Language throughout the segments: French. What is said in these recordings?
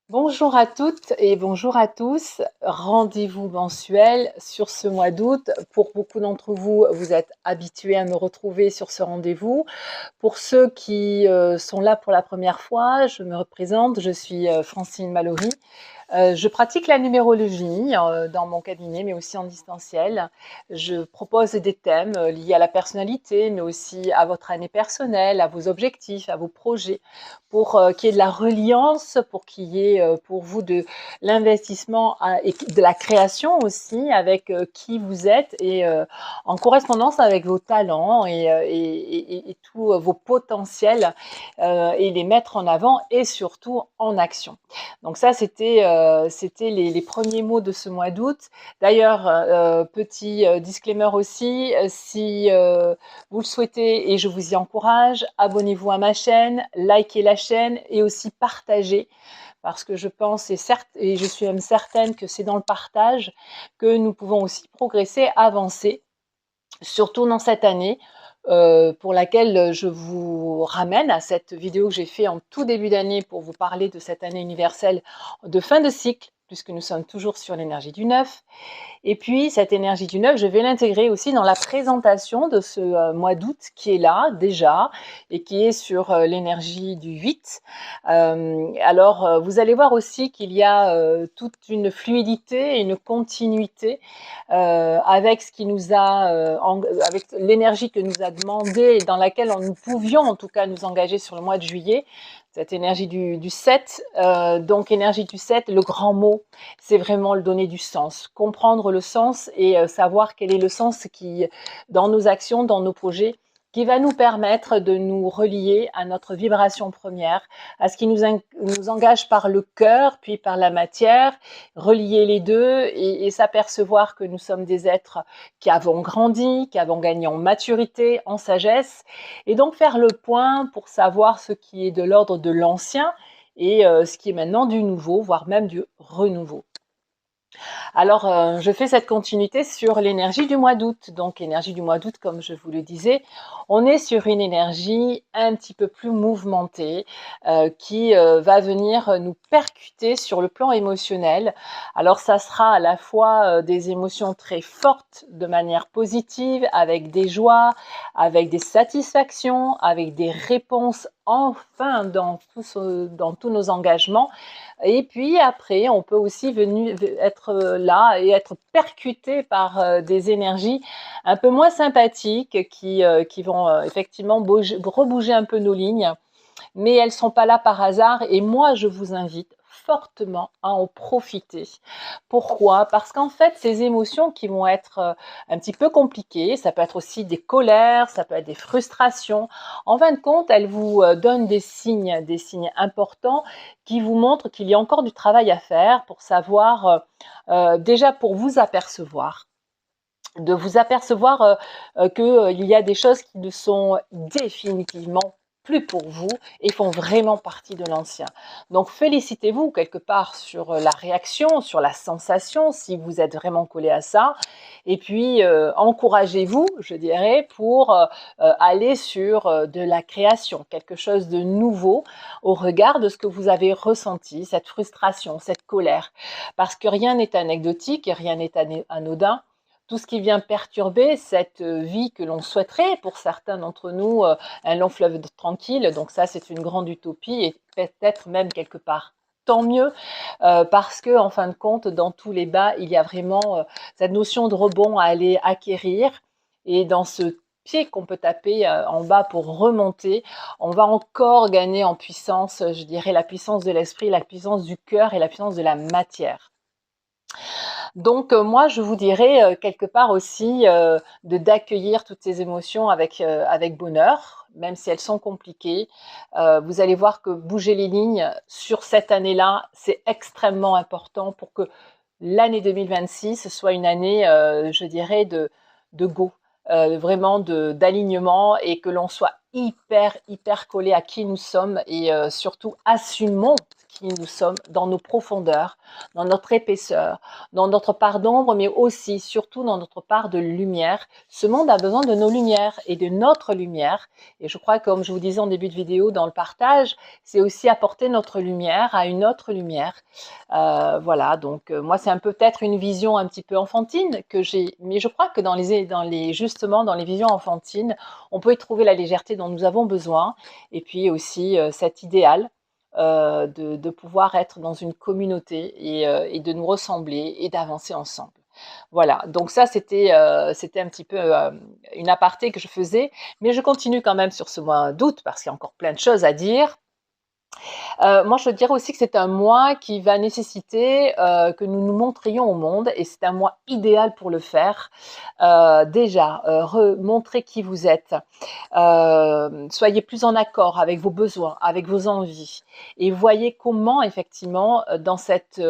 Bonjour à toutes et bonjour à tous. Rendez-vous mensuel sur ce mois d'août. Pour beaucoup d'entre vous, vous êtes habitués à me retrouver sur ce rendez-vous. Pour ceux qui sont là pour la première fois, je me représente, je suis Francine Mallory. Je pratique la numérologie dans mon cabinet, mais aussi en distanciel. Je propose des thèmes liés à la personnalité, mais aussi à votre année personnelle, à vos objectifs, à vos projets, pour qu'il y ait de la reliance, pour qu'il y ait pour vous de l'investissement et de la création aussi avec qui vous êtes et en correspondance avec vos talents et tous vos potentiels et les mettre en avant et surtout en action. Donc ça, c'était les premiers mots de ce mois d'août. D'ailleurs, petit disclaimer aussi, si vous le souhaitez et je vous y encourage, abonnez-vous à ma chaîne, likez la chaîne et aussi partagez parce que je pense et je suis même certaine que c'est dans le partage que nous pouvons aussi progresser, avancer, surtout dans cette année pour laquelle je vous ramène à cette vidéo que j'ai fait en tout début d'année pour vous parler de cette année universelle de fin de cycle, puisque nous sommes toujours sur l'énergie du 9. Et puis, cette énergie du 9, je vais l'intégrer aussi dans la présentation de ce mois d'août qui est là déjà et qui est sur l'énergie du 8. Alors, vous allez voir aussi qu'il y a toute une fluidité et une continuité avec ce qui nous a, avec l'énergie que nous a demandé et dans laquelle nous pouvions en tout cas nous engager sur le mois de juillet, cette énergie du 7. Donc, énergie du 7, le grand mot, c'est vraiment le donner du sens, comprendre le sens et savoir quel est le sens qui, dans nos actions, dans nos projets, qui va nous permettre de nous relier à notre vibration première, à ce qui nous engage par le cœur, puis par la matière, relier les deux et s'apercevoir que nous sommes des êtres qui avons grandi, qui avons gagné en maturité, en sagesse, et donc faire le point pour savoir ce qui est de l'ordre de l'ancien et ce qui est maintenant du nouveau, voire même du renouveau. Alors, je fais cette continuité sur l'énergie du mois d'août. Donc, énergie du mois d'août, comme je vous le disais, on est sur une énergie un petit peu plus mouvementée qui va venir nous percuter sur le plan émotionnel. Alors, ça sera à la fois des émotions très fortes de manière positive, avec des joies, avec des satisfactions, avec des réponses enfin dans tous nos engagements. Et puis après, on peut aussi être là et être percuté par des énergies un peu moins sympathiques qui vont effectivement rebouger un peu nos lignes, mais elles ne sont pas là par hasard et moi je vous invite fortement à en profiter. Pourquoi? Parce qu'en fait, ces émotions qui vont être un petit peu compliquées, ça peut être aussi des colères, ça peut être des frustrations. En fin de compte, elles vous donnent des signes importants qui vous montrent qu'il y a encore du travail à faire pour savoir, déjà pour vous apercevoir, de vous apercevoir qu'il y a des choses qui ne sont définitivement plus pour vous et font vraiment partie de l'ancien. Donc félicitez-vous quelque part sur la réaction, sur la sensation, si vous êtes vraiment collé à ça. Et puis encouragez-vous, je dirais, pour aller sur de la création, quelque chose de nouveau au regard de ce que vous avez ressenti, cette frustration, cette colère. Parce que rien n'est anecdotique et rien n'est anodin. Tout ce qui vient perturber cette vie que l'on souhaiterait, pour certains d'entre nous, un long fleuve tranquille. Donc ça, c'est une grande utopie et peut-être même quelque part tant mieux, parce que en fin de compte, dans tous les bas, il y a vraiment cette notion de rebond à aller acquérir. Et dans ce pied qu'on peut taper en bas pour remonter, on va encore gagner en puissance, je dirais la puissance de l'esprit, la puissance du cœur et la puissance de la matière. Donc moi, je vous dirais quelque part aussi d'accueillir toutes ces émotions avec bonheur, même si elles sont compliquées. Vous allez voir que bouger les lignes sur cette année-là, c'est extrêmement important pour que l'année 2026 soit une année, je dirais, de go, vraiment d'alignement et que l'on soit hyper collé à qui nous sommes et surtout assumons qui nous sommes dans nos profondeurs, dans notre épaisseur, dans notre part d'ombre, mais aussi, surtout, dans notre part de lumière. Ce monde a besoin de nos lumières et de notre lumière. Et je crois, comme je vous disais en début de vidéo, dans le partage, c'est aussi apporter notre lumière à une autre lumière. Voilà, donc moi, c'est peut-être une vision un petit peu enfantine que j'ai, mais je crois que justement, dans les visions enfantines, on peut y trouver la légèreté dont nous avons besoin, et puis aussi cet idéal de pouvoir être dans une communauté et de nous ressembler et d'avancer ensemble. Voilà, donc ça c'était un petit peu une aparté que je faisais, mais je continue quand même sur ce mois d'août parce qu'il y a encore plein de choses à dire. Moi, je dirais aussi que c'est un mois qui va nécessiter que nous nous montrions au monde, et c'est un mois idéal pour le faire. Déjà, montrer qui vous êtes. Soyez plus en accord avec vos besoins, avec vos envies, et voyez comment, effectivement, dans cette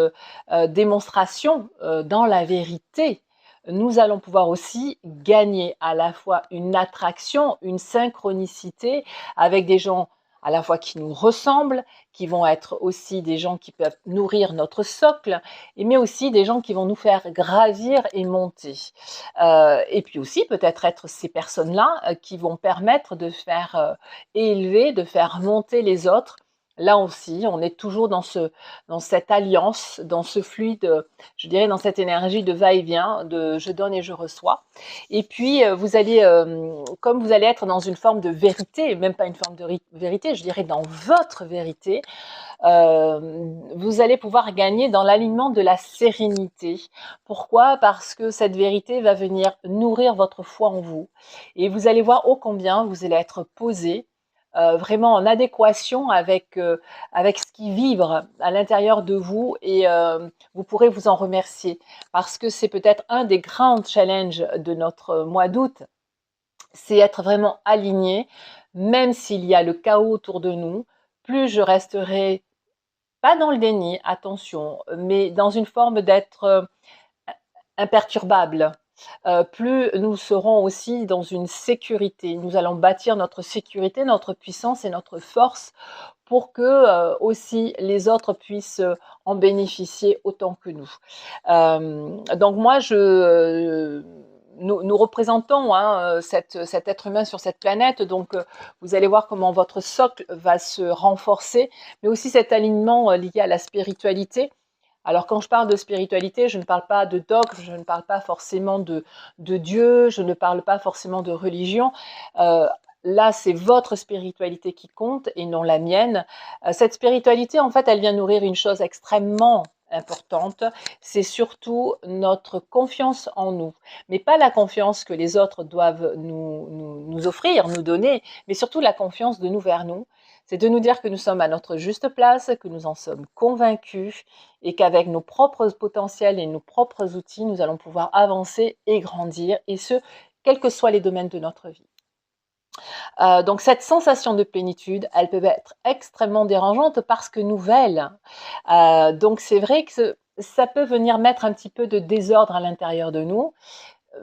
démonstration, dans la vérité, nous allons pouvoir aussi gagner à la fois une attraction, une synchronicité avec des gens à la fois qui nous ressemblent, qui vont être aussi des gens qui peuvent nourrir notre socle, mais aussi des gens qui vont nous faire gravir et monter. Et puis aussi peut-être être ces personnes-là qui vont permettre de faire élever, de faire monter les autres. Là aussi, on est toujours dans cette alliance, dans ce fluide, je dirais dans cette énergie de va-et-vient, de je donne et je reçois. Et puis, comme vous allez être dans une forme de vérité, même pas une forme de vérité, je dirais dans votre vérité, vous allez pouvoir gagner dans l'alignement de la sérénité. Pourquoi? Parce que cette vérité va venir nourrir votre foi en vous. Et vous allez voir ô combien vous allez être posé, vraiment en adéquation avec ce qui vibre à l'intérieur de vous, et vous pourrez vous en remercier parce que c'est peut-être un des grands challenges de notre mois d'août, c'est être vraiment aligné, même s'il y a le chaos autour de nous. Plus je resterai pas dans le déni, attention, mais dans une forme d'être imperturbable. Plus nous serons aussi dans une sécurité. Nous allons bâtir notre sécurité, notre puissance et notre force pour que aussi les autres puissent en bénéficier autant que nous. Donc moi, nous représentons cet être humain sur cette planète, donc vous allez voir comment votre socle va se renforcer, mais aussi cet alignement lié à la spiritualité. Alors quand je parle de spiritualité, je ne parle pas de dogme, je ne parle pas forcément de Dieu, je ne parle pas forcément de religion. Euh, Là, c'est votre spiritualité qui compte et non la mienne. Cette spiritualité, en fait, elle vient nourrir une chose extrêmement importante, c'est surtout notre confiance en nous. Mais pas la confiance que les autres doivent nous offrir, nous donner, mais surtout la confiance de nous vers nous. C'est de nous dire que nous sommes à notre juste place, que nous en sommes convaincus, et qu'avec nos propres potentiels et nos propres outils, nous allons pouvoir avancer et grandir, et ce, quels que soient les domaines de notre vie. Donc cette sensation de plénitude, elle peut être extrêmement dérangeante parce que nouvelle. Donc c'est vrai que ça peut venir mettre un petit peu de désordre à l'intérieur de nous,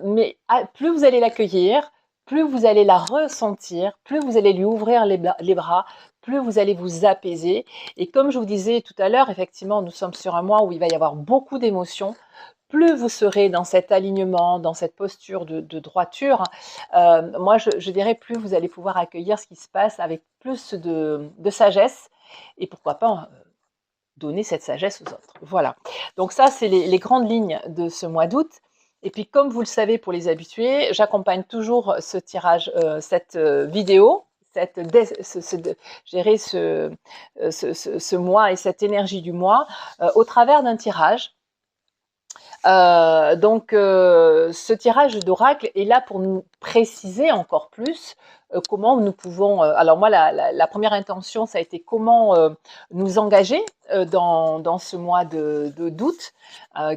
mais plus vous allez l'accueillir, plus vous allez la ressentir, plus vous allez lui ouvrir les bras, plus vous allez vous apaiser. Et comme je vous disais tout à l'heure, effectivement, nous sommes sur un mois où il va y avoir beaucoup d'émotions. Plus vous serez dans cet alignement, dans cette posture de droiture, moi je dirais plus vous allez pouvoir accueillir ce qui se passe avec plus de sagesse, et pourquoi pas donner cette sagesse aux autres. Voilà. Donc ça, c'est les grandes lignes de ce mois d'août. Et puis, comme vous le savez, pour les habitués, j'accompagne toujours ce tirage, cette vidéo, gérer ce mois et cette énergie du mois au travers d'un tirage. Ce tirage d'oracle est là pour nous préciser encore plus comment nous pouvons. Alors moi, la première intention, ça a été comment nous engager dans ce mois d'août.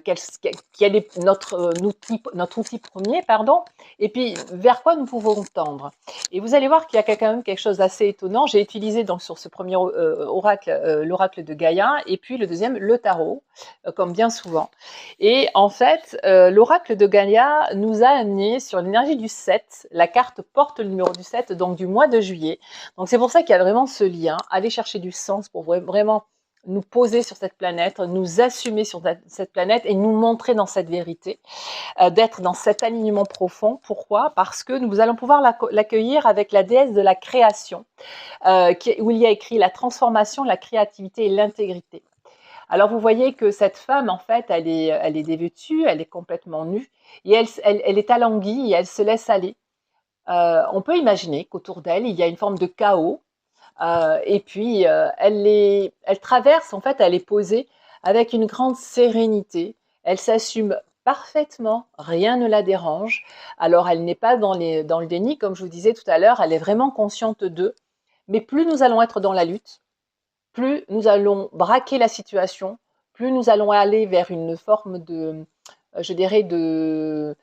Quel est notre outil premier, pardon, et puis vers quoi nous pouvons tendre. Et vous allez voir qu'il y a quand même quelque chose d'assez étonnant. J'ai utilisé donc sur ce premier oracle l'oracle de Gaïa, et puis le deuxième le tarot, comme bien souvent. Et en fait, l'oracle de Gaïa nous a amené sur l'énergie du 7. La carte porte le numéro du 7, donc du mois de juillet. Donc c'est pour ça qu'il y a vraiment ce lien. Aller chercher du sens pour vraiment nous poser sur cette planète, nous assumer sur cette planète et nous montrer dans cette vérité, d'être dans cet alignement profond. Pourquoi? Parce que nous allons pouvoir l'accueillir avec la déesse de la création, où il y a écrit la transformation, la créativité et l'intégrité. Alors vous voyez que cette femme, en fait, elle est dévêtue, elle est complètement nue, et elle est alanguie et elle se laisse aller. On peut imaginer qu'autour d'elle, il y a une forme de chaos, et puis elle traverse, en fait, elle est posée avec une grande sérénité. Elle s'assume parfaitement, rien ne la dérange. Alors elle n'est pas dans le déni, comme je vous disais tout à l'heure, elle est vraiment consciente d'eux. Mais plus nous allons être dans la lutte, plus nous allons braquer la situation, plus nous allons aller vers une forme de, je dirais, de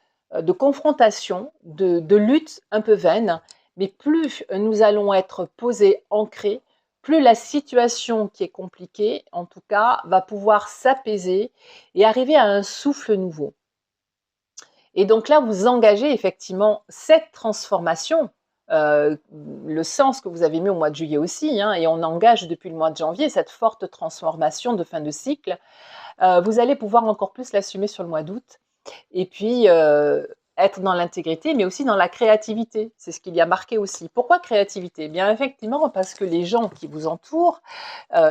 confrontation, de lutte un peu vaine, mais plus nous allons être posés, ancrés, plus la situation qui est compliquée, en tout cas, va pouvoir s'apaiser et arriver à un souffle nouveau. Et donc là, vous engagez effectivement cette transformation, le sens que vous avez mis au mois de juillet aussi, hein, et on engage depuis le mois de janvier cette forte transformation de fin de cycle. Vous allez pouvoir encore plus l'assumer sur le mois d'août. Et puis, être dans l'intégrité, mais aussi dans la créativité. C'est ce qu'il y a marqué aussi. Pourquoi créativité? Bien effectivement, parce que les gens qui vous entourent,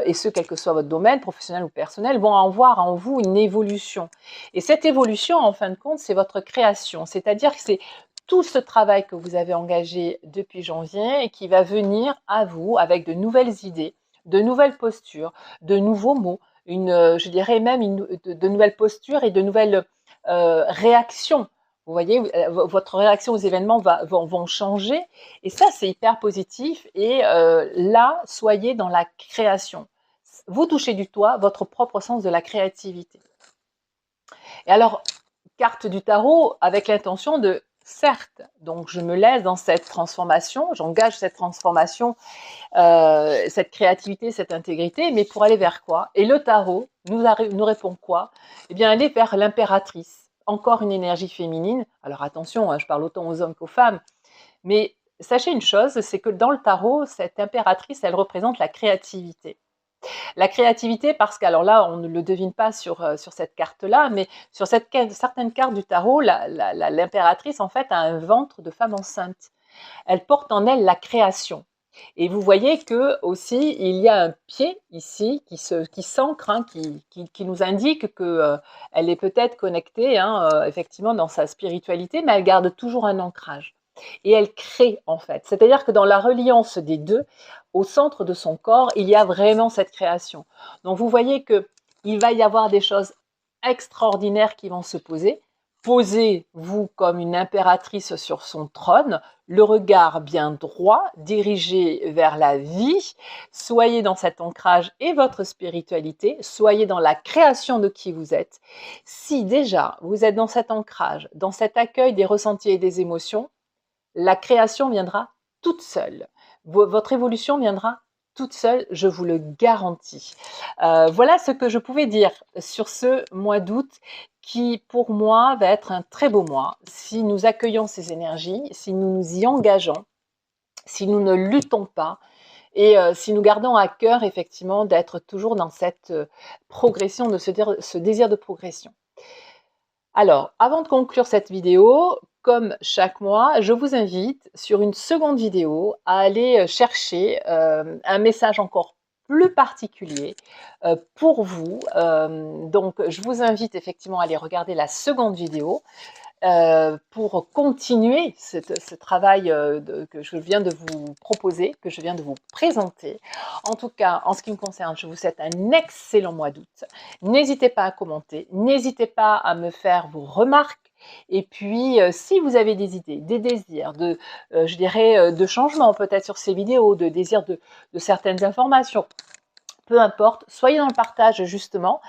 et ce, quel que soit votre domaine, professionnel ou personnel, vont en voir en vous une évolution. Et cette évolution, en fin de compte, c'est votre création. C'est-à-dire que c'est tout ce travail que vous avez engagé depuis janvier et qui va venir à vous avec de nouvelles idées, de nouvelles postures, de nouveaux mots, je dirais même de nouvelles postures et de nouvelles réactions. Vous voyez, votre réaction aux événements vont changer et ça, c'est hyper positif. Et là, soyez dans la création. Vous touchez du doigt votre propre sens de la créativité. Et alors, carte du tarot avec l'intention de, certes, donc je me laisse dans cette transformation, j'engage cette transformation, cette créativité, cette intégrité, mais pour aller vers quoi? Et le tarot nous répond quoi? Eh bien, aller vers l'impératrice, encore une énergie féminine. Alors attention, hein, je parle autant aux hommes qu'aux femmes, mais sachez une chose, c'est que dans le tarot, cette impératrice, elle représente la créativité. La créativité, parce qu'alors là, on ne le devine pas sur cette carte-là, mais sur certaines cartes du tarot, l'impératrice, en fait, a un ventre de femme enceinte. Elle porte en elle la création. Et vous voyez que aussi il y a un pied ici qui s'ancre, hein, qui nous indique que elle est peut-être connectée, hein, effectivement, dans sa spiritualité, mais elle garde toujours un ancrage. Et elle crée, en fait. C'est-à-dire que dans la reliance des deux, au centre de son corps, il y a vraiment cette création. Donc vous voyez que il va y avoir des choses extraordinaires qui vont se poser. Posez-vous comme une impératrice sur son trône, le regard bien droit, dirigé vers la vie. Soyez dans cet ancrage et votre spiritualité. Soyez dans la création de qui vous êtes. Si déjà vous êtes dans cet ancrage, dans cet accueil des ressentis et des émotions, la création viendra toute seule. Votre évolution viendra toute seule, je vous le garantis. Voilà ce que je pouvais dire sur ce mois d'août qui, pour moi, va être un très beau mois. Si nous accueillons ces énergies, si nous nous y engageons, si nous ne luttons pas et si nous gardons à cœur, effectivement, d'être toujours dans cette progression, de ce désir de progression. Alors, avant de conclure cette vidéo, comme chaque mois, je vous invite sur une seconde vidéo à aller chercher un message encore plus particulier pour vous. Donc, je vous invite effectivement à aller regarder la seconde vidéo pour continuer ce travail que je viens de vous proposer, que je viens de vous présenter. En tout cas, en ce qui me concerne, je vous souhaite un excellent mois d'août. N'hésitez pas à commenter, n'hésitez pas à me faire vos remarques. Et puis, si vous avez des idées, des désirs, je dirais, de changement peut-être sur ces vidéos, de désirs de certaines informations, peu importe, soyez dans le partage justement,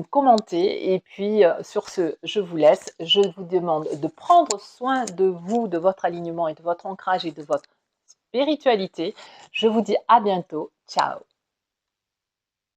commentez et puis sur ce, je vous laisse. Je vous demande de prendre soin de vous, de votre alignement et de votre ancrage et de votre spiritualité. Je vous dis à bientôt. Ciao.